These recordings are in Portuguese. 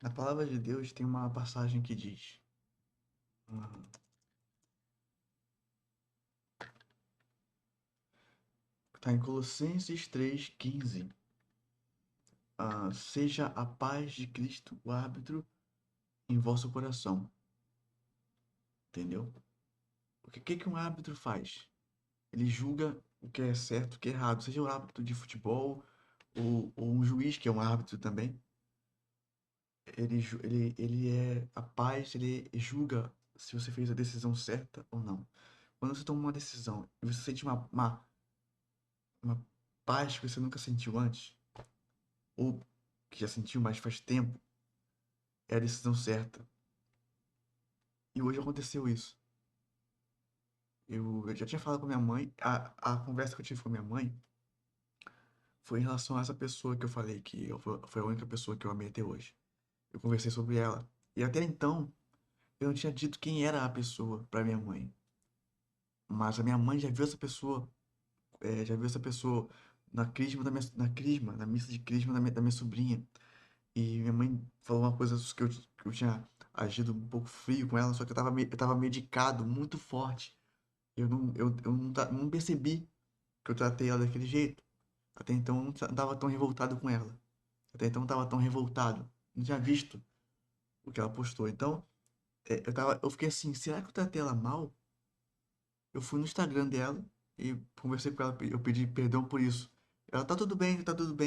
Na palavra de Deus tem uma passagem que diz, hum, está em Colossenses 3,15. Seja a paz de Cristo o árbitro em vosso coração. Entendeu? O que um árbitro faz? Ele julga o que é certo, o que é errado. Seja o árbitro de futebol ou um juiz que é um árbitro também. Ele é a paz, ele julga se você fez a decisão certa ou não. Quando você toma uma decisão e você sente uma paz que você nunca sentiu antes, ou que já sentiu, mas faz tempo, é a decisão certa. E hoje aconteceu isso. Eu já tinha falado com minha mãe, a conversa que eu tive com minha mãe foi em relação a essa pessoa que eu falei que foi a única pessoa que eu amei até hoje. Eu conversei sobre ela. E até então, eu não tinha dito quem era a pessoa para minha mãe. Mas a minha mãe já viu essa pessoa, já viu essa pessoa na missa de crisma da minha sobrinha. E minha mãe falou uma coisa que eu tinha agido um pouco frio com ela, só que eu tava medicado muito forte. Eu não percebi que eu tratei ela daquele jeito. Até então eu não tava tão revoltado com ela. Até então eu não tava tão revoltado. Não tinha visto o que ela postou. Então, eu fiquei assim, será que eu tratei ela mal? Eu fui no Instagram dela e conversei com ela, eu pedi perdão por isso. Ela, tá tudo bem,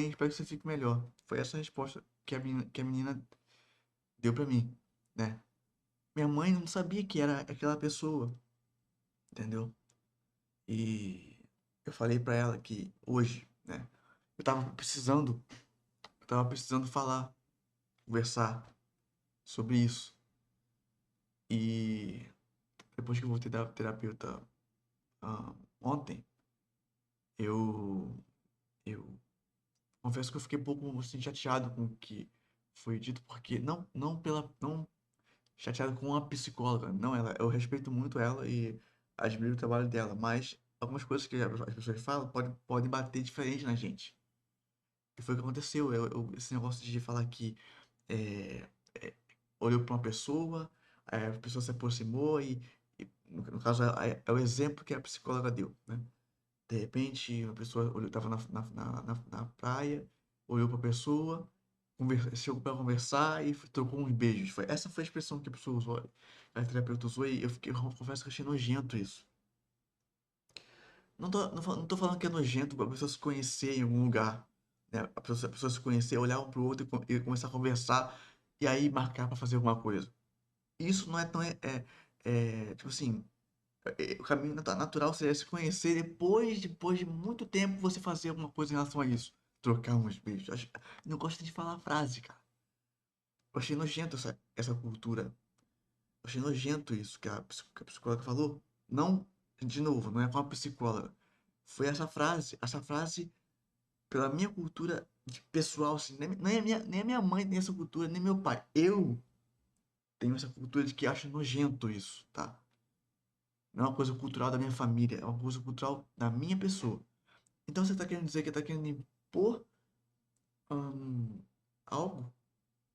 espero que você fique melhor. Foi essa a resposta que a menina deu pra mim, né? Minha mãe não sabia que era aquela pessoa, entendeu? E eu falei pra ela que hoje, né? Eu tava precisando falar, conversar sobre isso. E depois que eu voltei da terapeuta ontem, eu, eu confesso que eu fiquei um pouco assim, chateado com o que foi dito, porque não chateado com a psicóloga, não ela, eu respeito muito ela e admiro o trabalho dela, mas algumas coisas que as pessoas falam podem bater diferente na gente. E foi o que aconteceu, esse negócio de falar que é, é, olhou para uma pessoa, a pessoa se aproximou no caso, é o exemplo que a psicóloga deu, né? De repente, uma pessoa estava na praia, olhou para a pessoa, chegou para conversar e trocou uns beijos. Essa foi a expressão que a pessoa usou, a terapeuta usou, e eu confesso que eu achei nojento isso. Não tô falando que é nojento a pessoa se conhecer em algum lugar, né? A pessoa se conhecer, olhar um pro outro e começar a conversar e aí marcar para fazer alguma coisa. Isso não é tão. Tipo assim, o caminho natural seria se conhecer depois de muito tempo você fazer alguma coisa em relação a isso. Trocar uns beijos. Não gosto de falar a frase, cara. Eu achei nojento essa cultura. Eu achei nojento isso que a psicóloga falou. Não, de novo, não é com a psicóloga. Foi essa frase. Essa frase, pela minha cultura pessoal, assim, nem a minha mãe tem essa cultura, nem meu pai. Eu tenho essa cultura de que acho nojento isso, tá? Não é uma coisa cultural da minha família, é uma coisa cultural da minha pessoa. Então você está querendo dizer que está querendo impor hum, algo?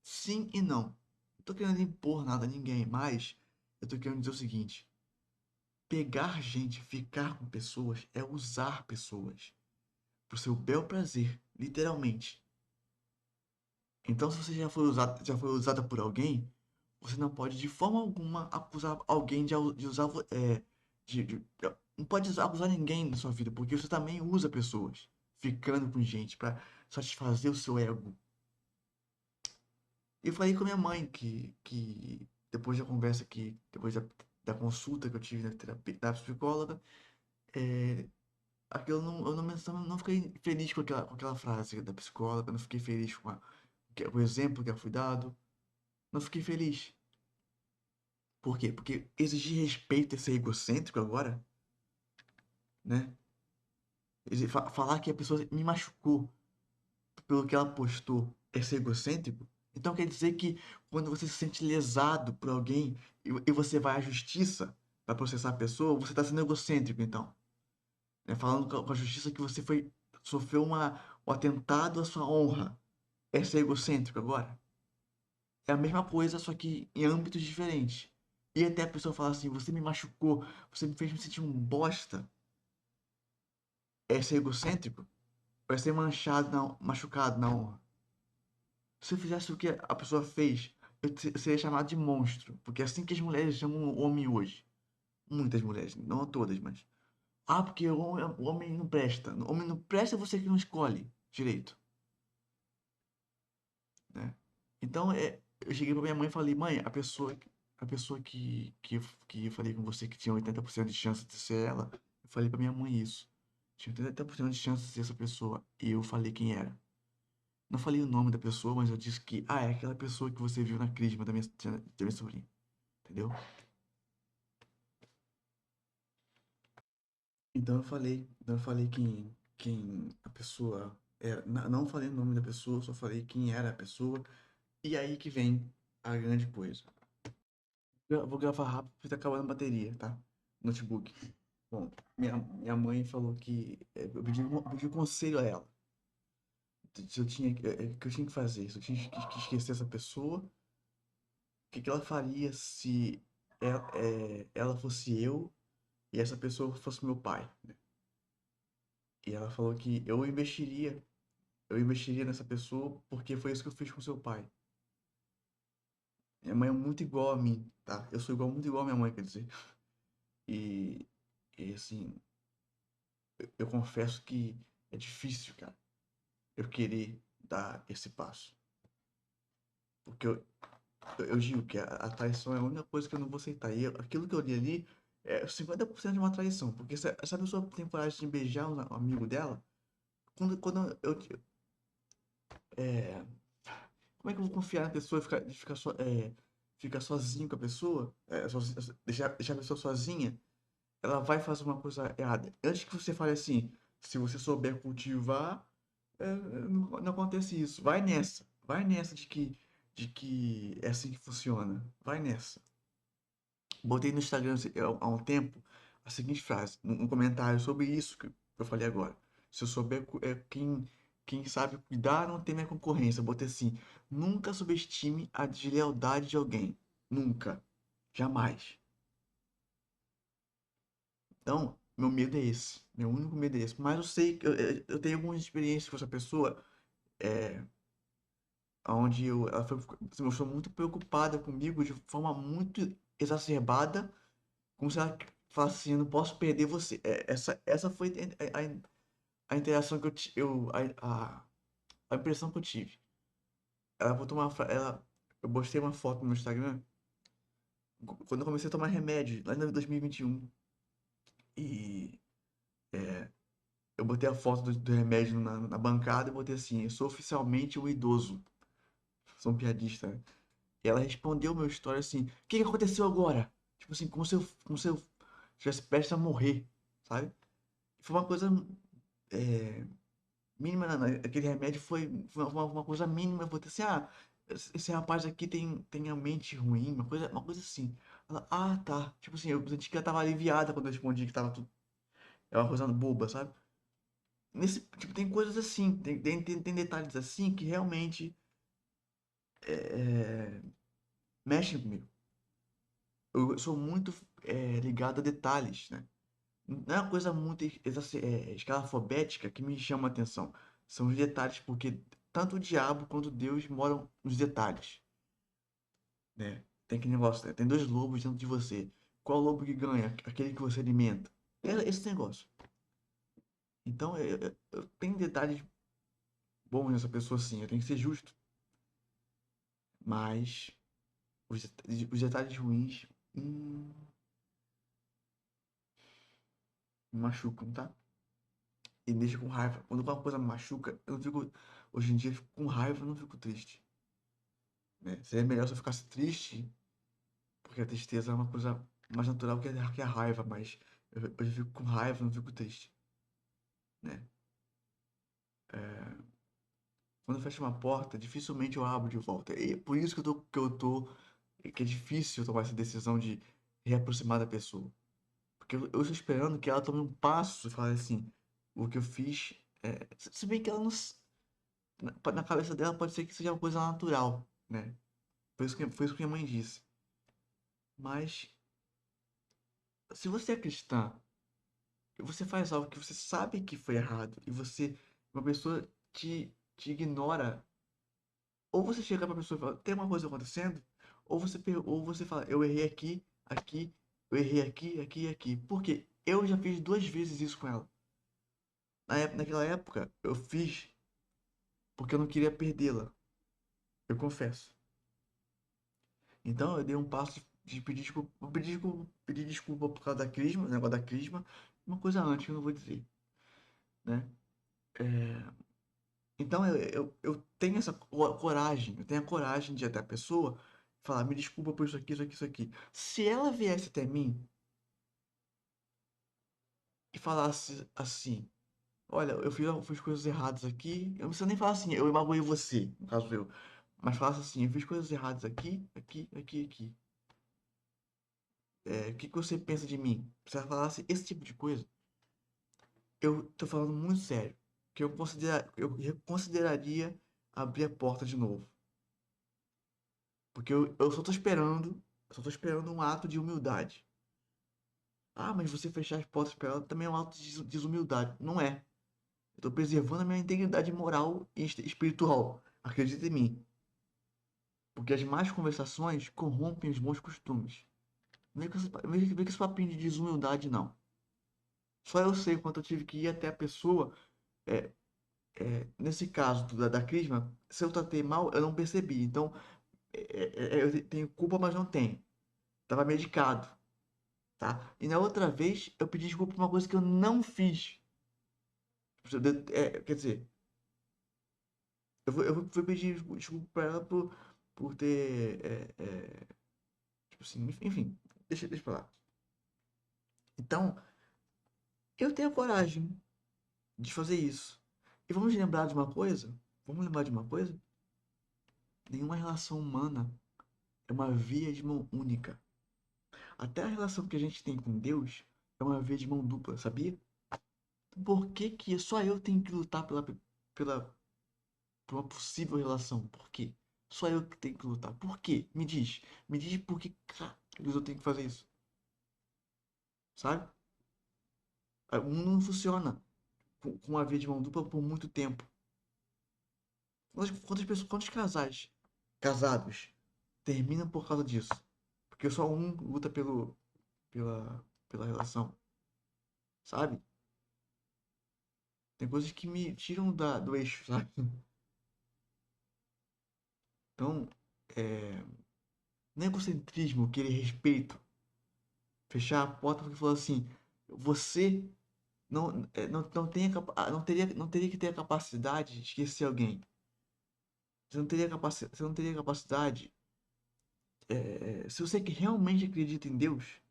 Sim e não. Não estou querendo impor nada a ninguém, mas eu estou querendo dizer o seguinte: pegar gente, ficar com pessoas é usar pessoas para o seu bel prazer, literalmente. Então, se você já foi usada por alguém, você não pode de forma alguma acusar alguém de usar, não pode acusar ninguém na sua vida, porque você também usa pessoas, ficando com gente para satisfazer o seu ego. E eu falei com a minha mãe que depois da conversa depois da consulta que eu tive na terapia, da psicóloga, é, eu não fiquei feliz com aquela frase da psicóloga, não fiquei feliz com o exemplo que ela foi dado, não fiquei feliz. Por quê? Porque exigir respeito é ser egocêntrico agora, né? Falar que a pessoa me machucou pelo que ela postou é ser egocêntrico. Então quer dizer que quando você se sente lesado por alguém e você vai à justiça para processar a pessoa, você está sendo egocêntrico, então. Né? Falando com a justiça que você sofreu um atentado à sua honra. É ser egocêntrico agora? é a mesma coisa, só que em âmbitos diferentes. E até a pessoa fala assim, você me machucou, você me fez me sentir um bosta. É ser egocêntrico? Ou é ser machucado na honra? Se eu fizesse o que a pessoa fez, eu seria chamado de monstro. Porque é assim que as mulheres chamam o homem hoje. Muitas mulheres, não todas, mas. Ah, porque o homem não presta. O homem não presta, é você que não escolhe direito, né? Então, eu cheguei pra minha mãe e falei, mãe, a pessoa que eu falei com você que tinha 80% de chance de ser ela, eu falei pra minha mãe isso. Tinha 80% de chance de ser essa pessoa. E eu falei quem era. Não falei o nome da pessoa, mas eu disse que, é aquela pessoa que você viu na crisma da minha sobrinha. Entendeu? Então eu falei quem a pessoa era. Não falei o nome da pessoa, só falei quem era a pessoa. E aí que vem a grande coisa. Eu vou gravar rápido porque tá acabando a bateria, tá? Notebook. Bom, minha mãe falou que eu pedi um conselho a ela. Se eu tinha, que eu tinha que fazer, se eu tinha que esquecer essa pessoa, o que ela faria se ela fosse eu e essa pessoa fosse meu pai, né? E ela falou que eu investiria nessa pessoa porque foi isso que eu fiz com seu pai. Minha mãe é muito igual a mim, tá? Eu sou muito igual a minha mãe, quer dizer. E, e assim, eu confesso que é difícil, cara, eu querer dar esse passo. Porque eu digo que a traição é a única coisa que eu não vou aceitar. E aquilo que eu li ali é 50% de uma traição. Porque se essa pessoa tem coragem de beijar um amigo dela, quando é, como é que eu vou confiar na pessoa ficar sozinho com a pessoa? Deixar a pessoa sozinha? Ela vai fazer uma coisa errada. Antes que você fale assim, se você souber cultivar, não acontece isso. Vai nessa de que é assim que funciona. Vai nessa. Botei no Instagram há um tempo a seguinte frase, um comentário sobre isso que eu falei agora. Se eu souber, quem sabe cuidar não tem minha concorrência. Botei assim, nunca subestime a deslealdade de alguém. Nunca. Jamais. Então, meu medo é esse. Meu único medo é esse. Mas eu sei que eu tenho algumas experiências com essa pessoa, é, onde ela se mostrou muito preocupada comigo de forma muito exacerbada, como se ela falasse assim, eu não posso perder você. Essa foi a interação que a impressão que eu tive. Ela botou eu postei uma foto no meu Instagram quando eu comecei a tomar remédio, lá em 2021. E eu botei a foto do remédio na bancada e botei assim, eu sou oficialmente um idoso. Sou um piadista, né? E ela respondeu meu story assim, o que que aconteceu agora? Tipo assim, como se eu tivesse prestes a morrer, sabe? Foi uma coisa é, mínima, aquele remédio foi uma coisa mínima. Eu botei assim, esse rapaz aqui tem a mente ruim, uma coisa assim. Ela, tá. Tipo assim, eu senti que ela tava aliviada quando eu respondi que tava tudo. É uma coisa boba, sabe? Tipo, tem coisas assim, tem detalhes assim que realmente é, mexem comigo. Eu sou muito ligado a detalhes, né? Não é uma coisa muito escalafobética que me chama a atenção. São os detalhes, porque tanto o diabo quanto Deus moram nos detalhes, né? Tem aquele negócio, né? Tem dois lobos dentro de você. Qual lobo que ganha? Aquele que você alimenta. É esse negócio. Então, eu tenho detalhes bons nessa pessoa, sim. Eu tenho que ser justo. Mas os detalhes ruins me machucam, tá? E me deixa com raiva. Quando uma coisa me machuca, eu não fico. Hoje em dia, eu fico com raiva, eu não fico triste, né? Seria melhor se eu ficasse triste, porque a tristeza é uma coisa mais natural que a raiva, mas eu fico com raiva, não fico triste, né? Quando eu fecho uma porta, dificilmente eu abro de volta. E é por isso que é difícil eu tomar essa decisão de reaproximar da pessoa. Porque eu estou esperando que ela tome um passo e fale assim, o que eu fiz, se bem que ela não, na cabeça dela pode ser que seja uma coisa natural, né? Foi isso que minha mãe disse. Mas, se você é cristã, e você faz algo que você sabe que foi errado, e uma pessoa te ignora, ou você chega pra pessoa e fala, tem uma coisa acontecendo, ou você fala, eu errei aqui, aqui, eu errei aqui, aqui e aqui. Por quê? Eu já fiz 2 vezes isso com ela. Naquela época, eu fiz porque eu não queria perdê-la, eu confesso. Então, eu dei um passo de pedir desculpa, pedir desculpa por causa da crisma, negócio da crisma, uma coisa antes que eu não vou dizer, né? Então, eu tenho essa coragem, eu tenho a coragem de ir até a pessoa e falar, me desculpa por isso aqui, isso aqui, isso aqui. Se ela viesse até mim e falasse assim, olha, eu fiz coisas erradas aqui, eu não preciso nem falar assim, eu magoei você, no caso eu, mas falasse assim, eu fiz coisas erradas aqui, aqui, aqui, aqui. O que que você pensa de mim? Se ela falasse esse tipo de coisa, eu tô falando muito sério, que eu consideraria abrir a porta de novo. Porque eu só tô esperando um ato de humildade. Ah, mas você fechar as portas para ela também é um ato de desumildade. Não é. Eu tô preservando a minha integridade moral e espiritual. Acredita em mim. Porque as más conversações corrompem os bons costumes. Vem com esse papinho de desumildade, não. Só eu sei quanto eu tive que ir até a pessoa. é, Nesse caso da Crisma, se eu tratei mal, eu não percebi. Então, eu tenho culpa, mas não tenho. Tava medicado. Tá? E na outra vez eu pedi desculpa por uma coisa que eu não fiz. Quer dizer, fui pedir desculpa pra ela por ter. Tipo assim, enfim, deixa pra lá. Então, eu tenho a coragem de fazer isso. E vamos lembrar de uma coisa? Vamos lembrar de uma coisa? Nenhuma relação humana é uma via de mão única. Até a relação que a gente tem com Deus é uma via de mão dupla, sabia? Por que que só eu tenho que lutar pela pra uma possível relação. Por quê? Só eu que tenho que lutar. Por quê? Me diz. Me diz por que caralho eu tenho que fazer isso. Sabe? O mundo não funciona com uma via de mão dupla por muito tempo. Quantas pessoas, quantos casais casados terminam por causa disso? Porque só um luta pela relação. Sabe? Tem coisas que me tiram do eixo, sabe? Então, é, não é egocentrismo, querer respeito, fechar a porta porque falou assim, você não teria que ter a capacidade de esquecer alguém. Você não teria capacidade. Se você que realmente acredita em Deus,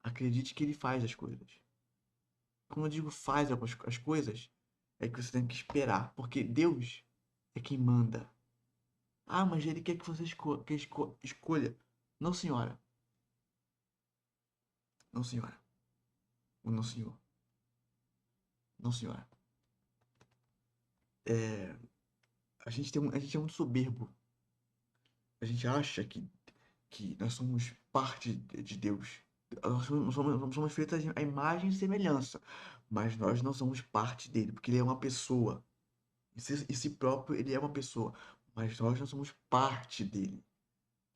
acredite que Ele faz as coisas. Quando eu digo faz as coisas, é que você tem que esperar, porque Deus é quem manda. Ah, mas Ele quer que você escolha. Não, senhora. Não, senhora. Ou não, senhor. Não, senhora. É, a gente é muito soberbo. A gente acha que nós somos parte de Deus. Nós somos feitos à imagem e semelhança, mas nós não somos parte dele, porque ele é uma pessoa. Em si próprio, ele é uma pessoa, mas nós não somos parte dele.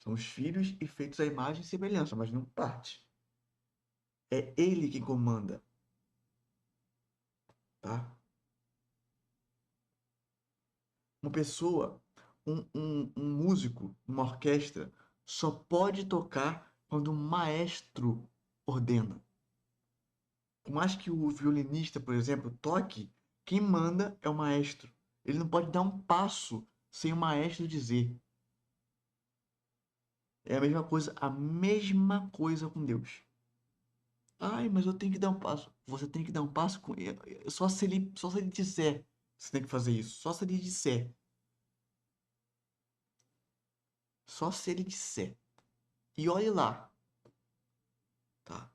Somos filhos e feitos à imagem e semelhança, mas não parte. É ele quem comanda, tá? Uma pessoa, um músico, uma orquestra, só pode tocar quando um maestro ordena. Por mais que o violinista, por exemplo, toque, quem manda é o maestro. Ele não pode dar um passo sem o maestro dizer. É a mesma coisa com Deus. Ai, mas eu tenho que dar um passo. Você tem que dar um passo com ele. Só se ele disser. Você tem que fazer isso. Só se ele disser. Só se ele disser. E olhe lá, tá?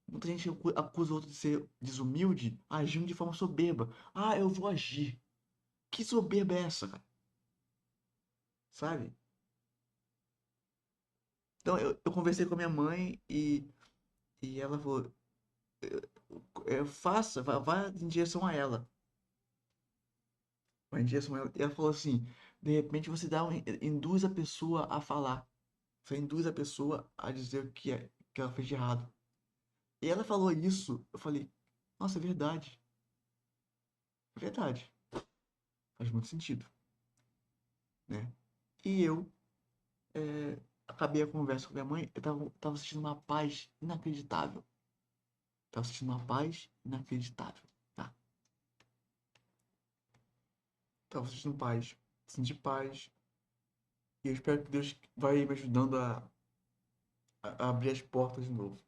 Muita gente acusa o outro de ser desumilde, agindo de forma soberba. Ah, eu vou agir. Que soberba é essa, cara? Sabe? Então eu conversei com a minha mãe e ela falou, faça, vá em direção a ela. Vai em direção a ela. E ela falou assim, de repente você induz a pessoa a falar. Você induz a pessoa a dizer o que ela fez de errado. E ela falou isso, eu falei, nossa, é verdade, faz muito sentido, né? E eu acabei a conversa com minha mãe, tava sentindo uma paz inacreditável. Tava sentindo uma paz inacreditável, tá? Tava sentindo paz, senti paz. E eu espero que Deus vai me ajudando a abrir as portas de novo,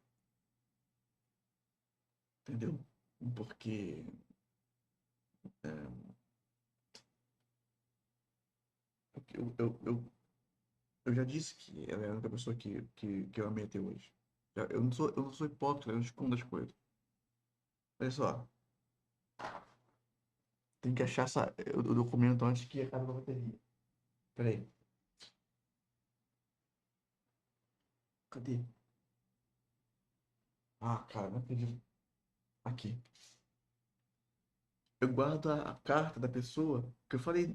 entendeu? Porque eu já disse que ela é a única pessoa que eu amei até hoje. Eu não sou hipócrita, eu não escondo as coisas. Olha só, tem que achar o documento antes que acabe a bateria. Peraí, cadê? Ah, cara, não acredito. Aqui. Eu guardo a carta da pessoa, que falei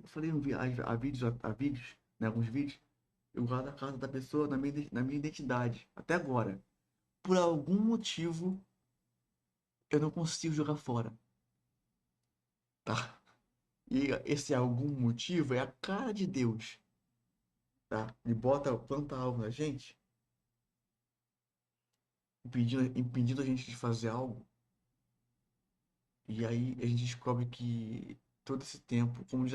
a vídeos, né, alguns vídeos. Eu guardo a carta da pessoa na minha identidade, até agora. Por algum motivo, eu não consigo jogar fora, tá? E esse algum motivo é a cara de Deus, tá? Ele planta algo na gente, impedindo a gente de fazer algo, e aí a gente descobre que todo esse tempo, como diz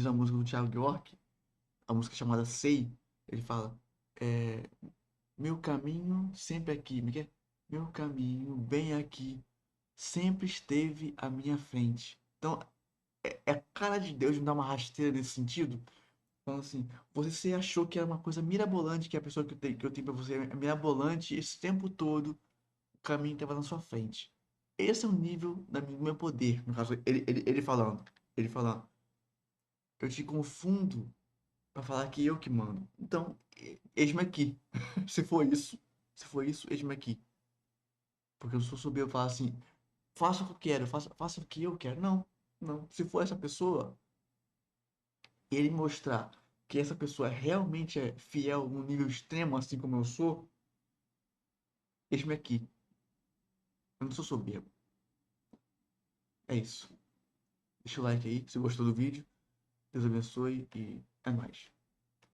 a música do Thiago York, a música chamada Sei, ele fala, é, meu caminho sempre aqui, me quer? Meu caminho bem aqui, sempre esteve à minha frente. Então, é a cara de Deus me dar uma rasteira nesse sentido. Falando assim, você achou que era uma coisa mirabolante, que a pessoa que eu tenho pra você é mirabolante, e esse tempo todo o caminho estava na sua frente. Esse é o nível do meu poder. No caso, ele falando, eu te confundo pra falar que eu que mando. Então, eis-me aqui. Se for isso, se for isso, eis-me aqui. Porque eu sou subir eu falar assim, faça o que eu quero, faça o que eu quero. Não, não. Se for essa pessoa, ele mostrar que essa pessoa realmente é fiel num nível extremo, assim como eu sou, eis-me aqui. Eu não sou soberbo. É isso. Deixa o like aí se gostou do vídeo. Deus abençoe e é nóis.